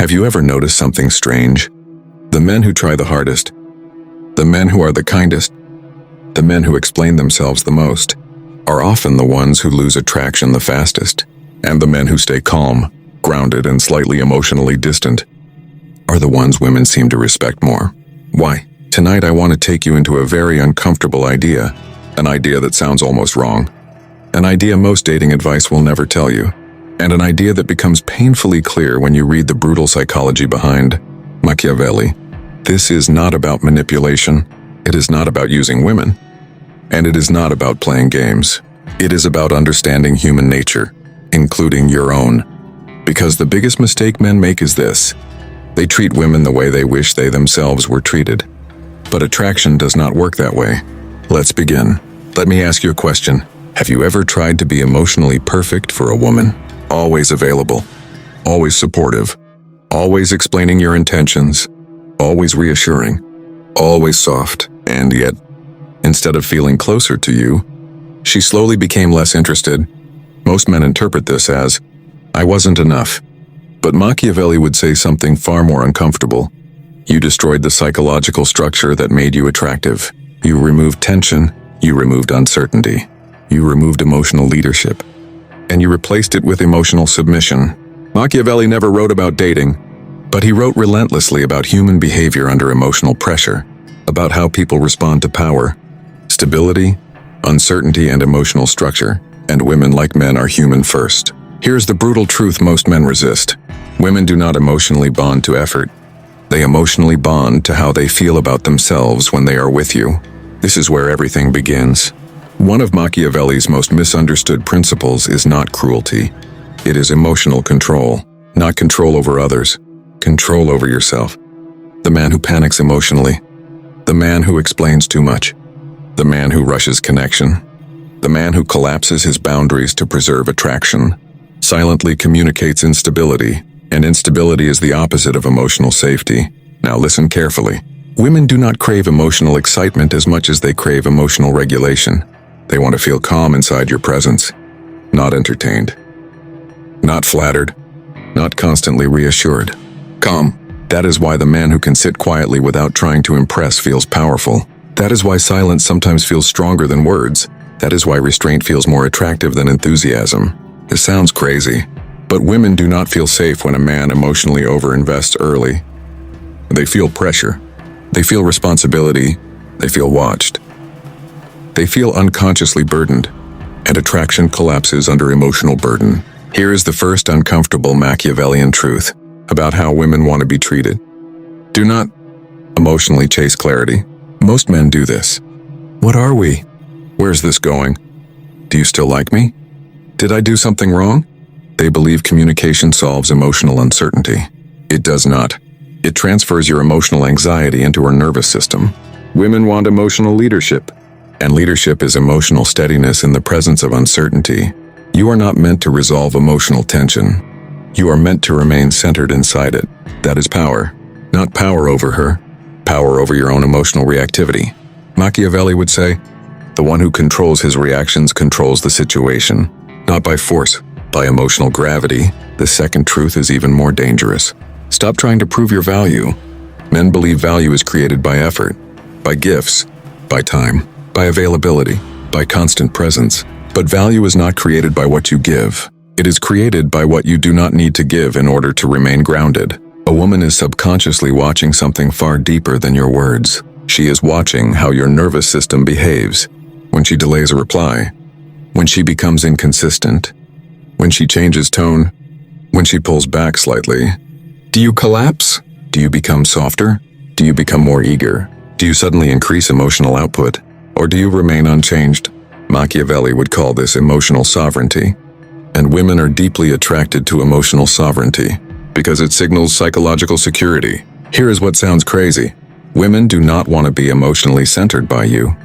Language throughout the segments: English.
Have you ever noticed something strange? The men who try the hardest, the men who are the kindest, the men who explain themselves the most, are often the ones who lose attraction the fastest. And the men who stay calm, grounded, and slightly emotionally distant are the ones women seem to respect more. Why? Tonight I want to take you into a very uncomfortable idea, an idea that sounds almost wrong, an idea most dating advice will never tell you, and an idea that becomes painfully clear when you read the brutal psychology behind Machiavelli. This is not about manipulation, it is not about using women, and it is not about playing games. It is about understanding human nature, including your own. Because the biggest mistake men make is this: they treat women the way they wish they themselves were treated. But attraction does not work that way. Let's begin. Let me ask you a question. Have you ever tried to be emotionally perfect for a woman? Always available, always supportive, always explaining your intentions, always reassuring, always soft, and yet, instead of feeling closer to you, she slowly became less interested. Most men interpret this as, "I wasn't enough." But Machiavelli would say something far more uncomfortable. You destroyed the psychological structure that made you attractive. You removed tension, you removed uncertainty, you removed emotional leadership, and you replaced it with emotional submission. Machiavelli never wrote about dating, but he wrote relentlessly about human behavior under emotional pressure, about how people respond to power, stability, uncertainty, and emotional structure. And women, like men, are human first. Here's the brutal truth most men resist. Women do not emotionally bond to effort. They emotionally bond to how they feel about themselves when they are with you. This is where everything begins. One of Machiavelli's most misunderstood principles is not cruelty. It is emotional control, not control over others, control over yourself. The man who panics emotionally, the man who explains too much, the man who rushes connection, the man who collapses his boundaries to preserve attraction, silently communicates instability, and instability is the opposite of emotional safety. Now listen carefully. Women do not crave emotional excitement as much as they crave emotional regulation. They want to feel calm inside your presence, not entertained, not flattered, not constantly reassured. Calm. That is why the man who can sit quietly without trying to impress feels powerful. That is why silence sometimes feels stronger than words. That is why restraint feels more attractive than enthusiasm. It sounds crazy, but women do not feel safe when a man emotionally overinvests early. They feel pressure. They feel responsibility. They feel watched. They feel unconsciously burdened, and attraction collapses under emotional burden. Here is the first uncomfortable Machiavellian truth about how women want to be treated. Do not emotionally chase clarity. Most men do this. What are we? Where's this going? Do you still like me? Did I do something wrong? They believe communication solves emotional uncertainty. It does not. It transfers your emotional anxiety into her nervous system. Women want emotional leadership, and leadership is emotional steadiness in the presence of uncertainty. You are not meant to resolve emotional tension. You are meant to remain centered inside it. That is power. Not power over her, power over your own emotional reactivity. Machiavelli would say, the one who controls his reactions controls the situation, not by force, by emotional gravity. The second truth is even more dangerous. Stop trying to prove your value. Men believe value is created by effort, by gifts, by time, by availability, by constant presence. But value is not created by what you give. It is created by what you do not need to give in order to remain grounded. A woman is subconsciously watching something far deeper than your words. She is watching how your nervous system behaves when she delays a reply, when she becomes inconsistent, when she changes tone, when she pulls back slightly. Do you collapse? Do you become softer? Do you become more eager? Do you suddenly increase emotional output? Or do you remain unchanged? Machiavelli would call this emotional sovereignty. And women are deeply attracted to emotional sovereignty because it signals psychological security. Here is what sounds crazy. Women do not want to be emotionally centered by you.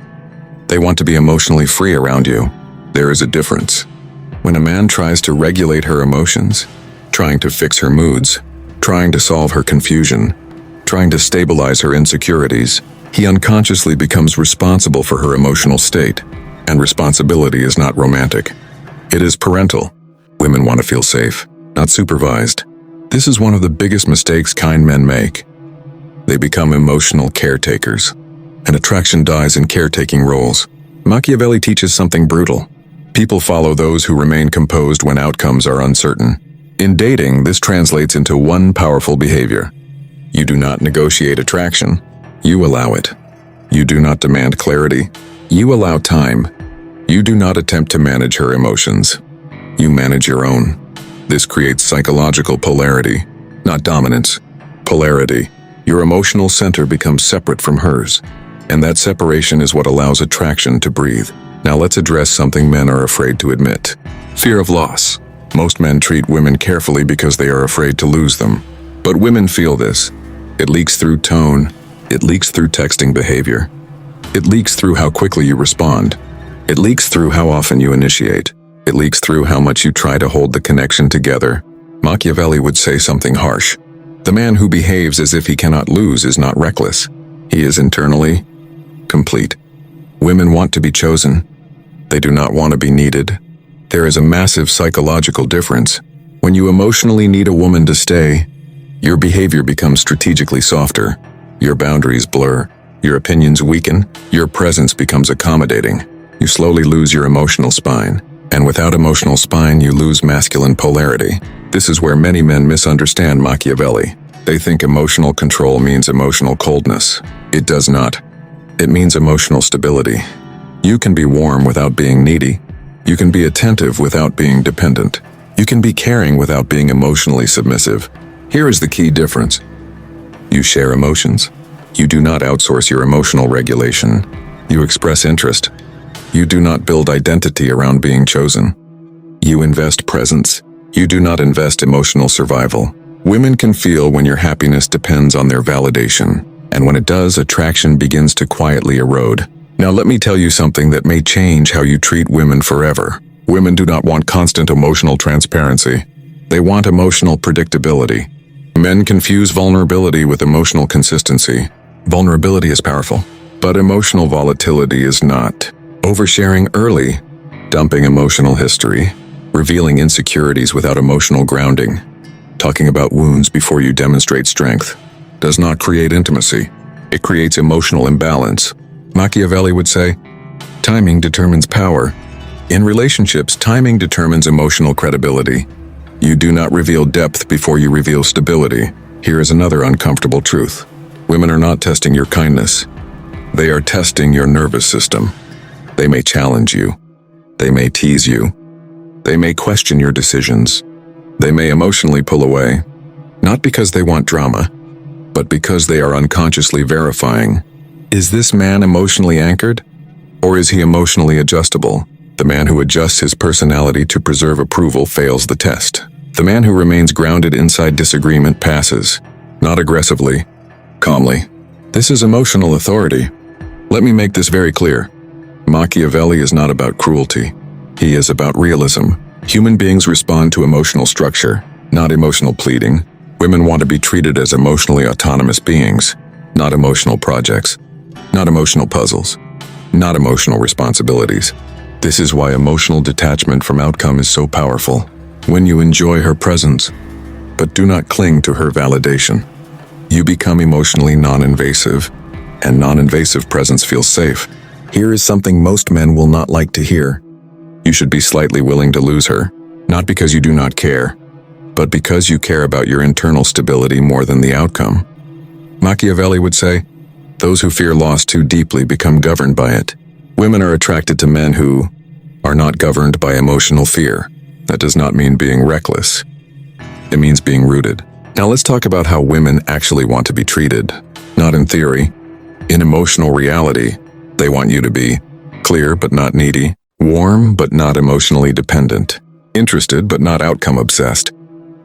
They want to be emotionally free around you. There is a difference. When a man tries to regulate her emotions, trying to fix her moods, trying to solve her confusion, trying to stabilize her insecurities, he unconsciously becomes responsible for her emotional state. And responsibility is not romantic. It is parental. Women want to feel safe, not supervised. This is one of the biggest mistakes kind men make. They become emotional caretakers, and attraction dies in caretaking roles. Machiavelli teaches something brutal. People follow those who remain composed when outcomes are uncertain. In dating, this translates into one powerful behavior. You do not negotiate attraction, you allow it. You do not demand clarity, you allow time. You do not attempt to manage her emotions, you manage your own. This creates psychological polarity, not dominance. Polarity. Your emotional center becomes separate from hers, and that separation is what allows attraction to breathe. Now let's address something men are afraid to admit. Fear of loss. Most men treat women carefully because they are afraid to lose them. But women feel this. It leaks through tone. It leaks through texting behavior. It leaks through how quickly you respond. It leaks through how often you initiate. It leaks through how much you try to hold the connection together. Machiavelli would say something harsh. The man who behaves as if he cannot lose is not reckless. He is internally complete. Women want to be chosen. They do not want to be needed. There is a massive psychological difference. When you emotionally need a woman to stay, your behavior becomes strategically softer. Your boundaries blur. Your opinions weaken. Your presence becomes accommodating. You slowly lose your emotional spine. And without emotional spine, you lose masculine polarity. This is where many men misunderstand Machiavelli. They think emotional control means emotional coldness. It does not. It means emotional stability. You can be warm without being needy. You can be attentive without being dependent. You can be caring without being emotionally submissive. Here is the key difference. You share emotions. You do not outsource your emotional regulation. You express interest. You do not build identity around being chosen. You invest presence. You do not invest emotional survival. Women can feel when your happiness depends on their validation, and when it does, attraction begins to quietly erode. Now let me tell you something that may change how you treat women forever. Women do not want constant emotional transparency. They want emotional predictability. Men confuse vulnerability with emotional consistency. Vulnerability is powerful, but emotional volatility is not. Oversharing early, dumping emotional history, revealing insecurities without emotional grounding, talking about wounds before you demonstrate strength, does not create intimacy. It creates emotional imbalance. Machiavelli would say, timing determines power. In relationships, timing determines emotional credibility. You do not reveal depth before you reveal stability. Here is another uncomfortable truth. Women are not testing your kindness. They are testing your nervous system. They may challenge you. They may tease you. They may question your decisions. They may emotionally pull away, not because they want drama, but because they are unconsciously verifying. Is this man emotionally anchored? Or is he emotionally adjustable? The man who adjusts his personality to preserve approval fails the test. The man who remains grounded inside disagreement passes, not aggressively, calmly. This is emotional authority. Let me make this very clear. Machiavelli is not about cruelty. He is about realism. Human beings respond to emotional structure, not emotional pleading. Women want to be treated as emotionally autonomous beings, not emotional projects, not emotional puzzles, not emotional responsibilities. This is why emotional detachment from outcome is so powerful. When you enjoy her presence, but do not cling to her validation, you become emotionally non-invasive, and non-invasive presence feels safe. Here is something most men will not like to hear. You should be slightly willing to lose her, not because you do not care, but because you care about your internal stability more than the outcome. Machiavelli would say, those who fear loss too deeply become governed by it. Women are attracted to men who are not governed by emotional fear. That does not mean being reckless. It means being rooted. Now let's talk about how women actually want to be treated. Not in theory. In emotional reality, they want you to be clear but not needy, warm but not emotionally dependent, interested but not outcome obsessed,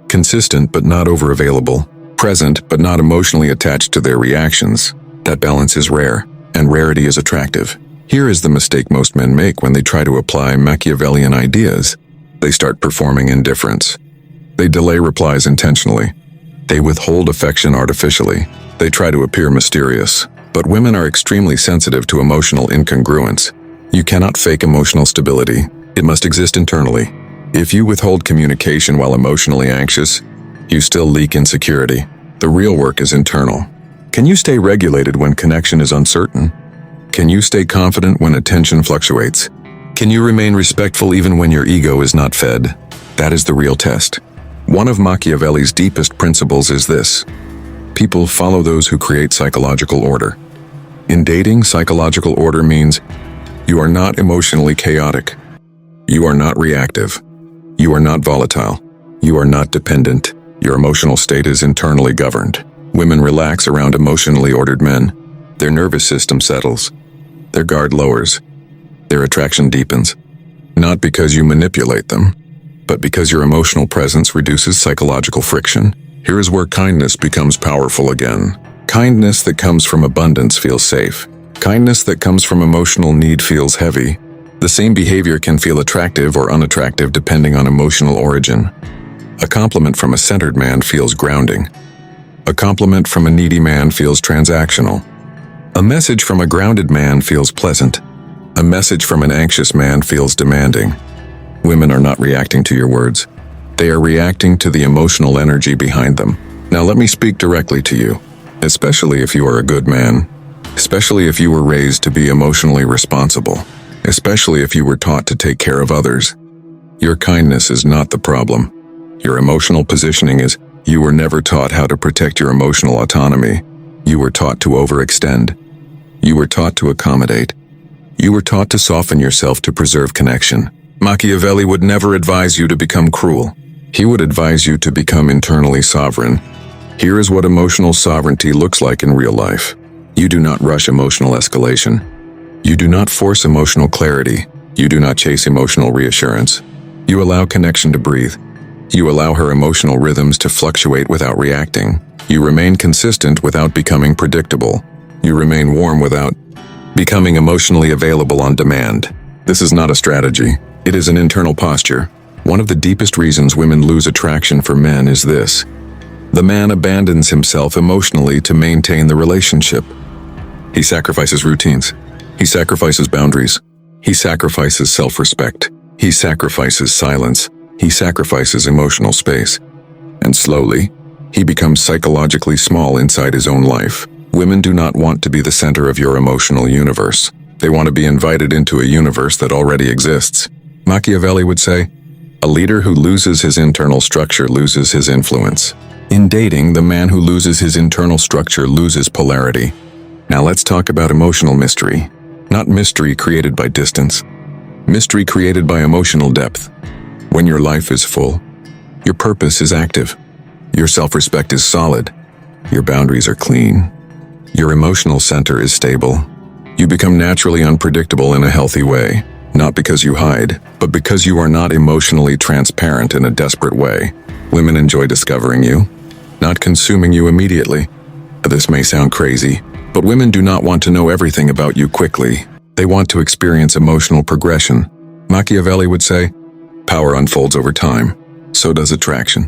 consistent but not overavailable, present but not emotionally attached to their reactions. That balance is rare, and rarity is attractive. Here is the mistake most men make when they try to apply Machiavellian ideas. They start performing indifference. They delay replies intentionally. They withhold affection artificially. They try to appear mysterious. But women are extremely sensitive to emotional incongruence. You cannot fake emotional stability. It must exist internally. If you withhold communication while emotionally anxious, You still leak insecurity. The real work is internal. Can you stay regulated when connection is uncertain? Can you stay confident when attention fluctuates? Can you remain respectful even when your ego is not fed? That is the real test. One of Machiavelli's deepest principles is this: people follow those who create psychological order. In dating, psychological order means you are not emotionally chaotic. You are not reactive. You are not volatile. You are not dependent. Your emotional state is internally governed. Women relax around emotionally ordered men. Their nervous system settles. Their guard lowers. Their attraction deepens. Not because you manipulate them, but because your emotional presence reduces psychological friction. Here is where kindness becomes powerful again. Kindness that comes from abundance feels safe. Kindness that comes from emotional need feels heavy. The same behavior can feel attractive or unattractive depending on emotional origin. A compliment from a centered man feels grounding. A compliment from a needy man feels transactional. A message from a grounded man feels pleasant. A message from an anxious man feels demanding. Women are not reacting to your words. They are reacting to the emotional energy behind them. Now let me speak directly to you, especially if you are a good man, especially if you were raised to be emotionally responsible, especially if you were taught to take care of others. Your kindness is not the problem. Your emotional positioning is, you were never taught how to protect your emotional autonomy. You were taught to overextend. You were taught to accommodate. You were taught to soften yourself to preserve connection. Machiavelli would never advise you to become cruel. He would advise you to become internally sovereign. Here is what emotional sovereignty looks like in real life. You do not rush emotional escalation. You do not force emotional clarity. You do not chase emotional reassurance. You allow connection to breathe. You allow her emotional rhythms to fluctuate without reacting. You remain consistent without becoming predictable. You remain warm without becoming emotionally available on demand. This is not a strategy. It is an internal posture. One of the deepest reasons women lose attraction for men is this: the man abandons himself emotionally to maintain the relationship. He sacrifices routines. He sacrifices boundaries. He sacrifices self-respect. He sacrifices silence. He sacrifices emotional space. And slowly, he becomes psychologically small inside his own life. Women do not want to be the center of your emotional universe. They want to be invited into a universe that already exists. Machiavelli would say, a leader who loses his internal structure loses his influence. In dating, the man who loses his internal structure loses polarity. Now let's talk about emotional mystery. Not mystery created by distance. Mystery created by emotional depth. When your life is full, your purpose is active. Your self-respect is solid. Your boundaries are clean. Your emotional center is stable. You become naturally unpredictable in a healthy way, not because you hide, but because you are not emotionally transparent in a desperate way. Women enjoy discovering you, not consuming you immediately. This may sound crazy, but women do not want to know everything about you quickly. They want to experience emotional progression. Machiavelli would say, power unfolds over time. So does attraction.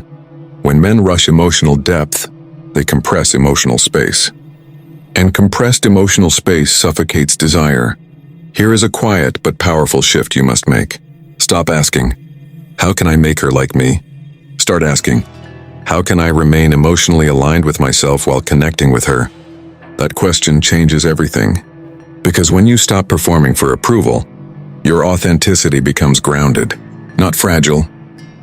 When men rush emotional depth, they compress emotional space. And compressed emotional space suffocates desire. Here is a quiet but powerful shift you must make. Stop asking, how can I make her like me? Start asking, how can I remain emotionally aligned with myself while connecting with her? That question changes everything. Because when you stop performing for approval, your authenticity becomes grounded. Not fragile,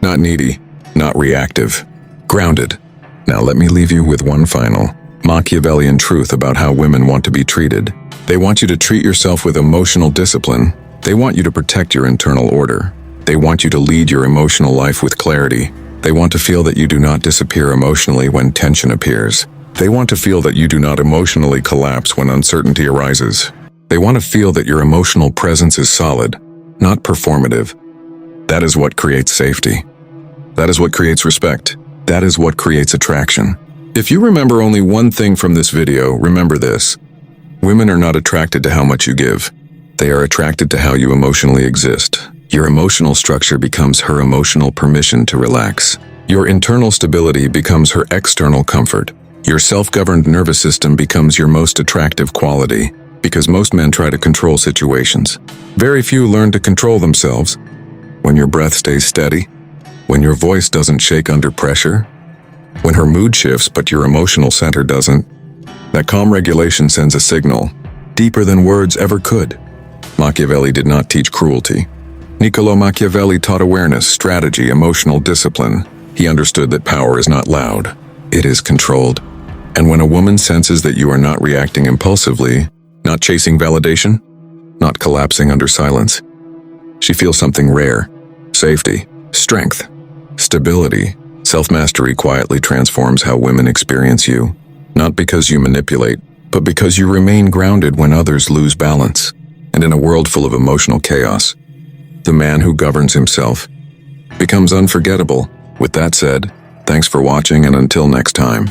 not needy, not reactive. Grounded. Now let me leave you with one final Machiavellian truth about how women want to be treated. They want you to treat yourself with emotional discipline. They want you to protect your internal order. They want you to lead your emotional life with clarity. They want to feel that you do not disappear emotionally when tension appears. They want to feel that you do not emotionally collapse when uncertainty arises. They want to feel that your emotional presence is solid, not performative. That is what creates safety. That is what creates respect. That is what creates attraction. If you remember only one thing from this video, remember this. Women are not attracted to how much you give. They are attracted to how you emotionally exist. Your emotional structure becomes her emotional permission to relax. Your internal stability becomes her external comfort. Your self-governed nervous system becomes your most attractive quality, because most men try to control situations. Very few learn to control themselves. When your breath stays steady, when your voice doesn't shake under pressure, When her mood shifts but your emotional center doesn't, that calm regulation sends a signal, deeper than words ever could. Machiavelli did not teach cruelty. Niccolò Machiavelli taught awareness, strategy, emotional discipline. He understood that power is not loud, it is controlled. And when a woman senses that you are not reacting impulsively, not chasing validation, not collapsing under silence, she feels something rare: safety, strength, stability. Self-mastery quietly transforms how women experience you, not because you manipulate, but because you remain grounded when others lose balance. And in a world full of emotional chaos, the man who governs himself becomes unforgettable. With that said, thanks for watching, and until next time.